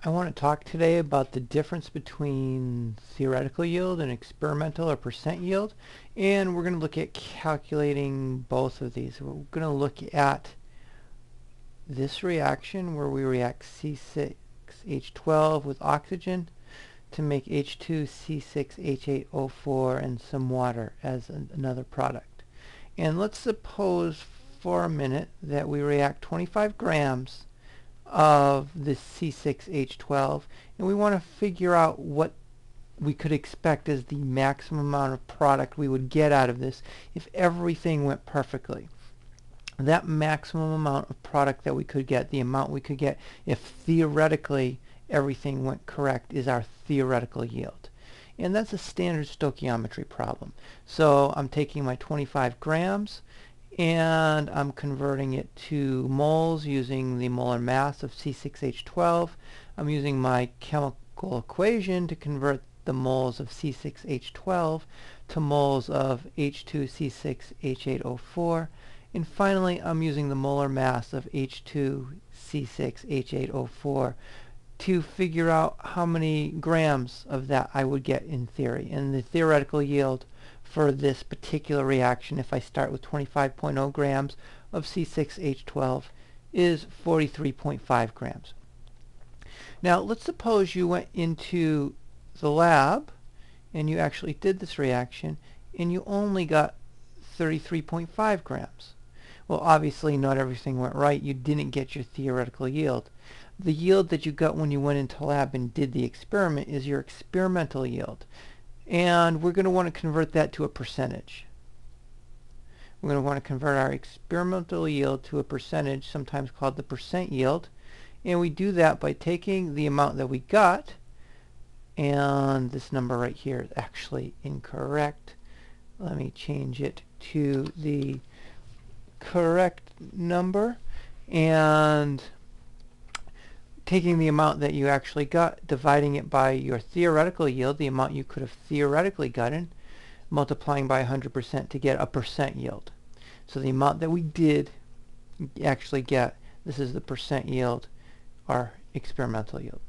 I want to talk today about the difference between theoretical yield and experimental or percent yield, and we're going to look at calculating both of these. We're going to look at this reaction where we react C6H12 with oxygen to make H2C6H8O4 and some water as another product. And let's suppose for a minute that we react 25 grams of this C6H12, and we want to figure out what we could expect as the maximum amount of product we would get out of this if everything went perfectly. That maximum amount of product that we could get, the amount we could get if theoretically everything went correct, is our theoretical yield. And that's a standard stoichiometry problem. So I'm taking my 25 grams and I'm converting it to moles using the molar mass of C6H12. I'm using my chemical equation to convert the moles of C6H12 to moles of H2C6H8O4. And finally, I'm using the molar mass of H2C6H8O4 to figure out how many grams of that I would get in theory. And the theoretical yield for this particular reaction, if I start with 25.0 grams of C6H12, is 43.5 grams. Now, let's suppose you went into the lab and you actually did this reaction and you only got 33.5 grams. Well, obviously not everything went right. You didn't get your theoretical yield. The yield that you got when you went into lab and did the experiment is your experimental yield. And we're going to want to convert that to a percentage. We're going to want to convert our experimental yield to a percentage, sometimes called the percent yield. And we do that by taking the amount that we got, and this number right here is actually incorrect. Let me change it to the correct number, and taking the amount that you actually got, dividing it by your theoretical yield, the amount you could have theoretically gotten, multiplying by 100% to get a percent yield. So the amount that we did actually get, this is the percent yield, our experimental yield.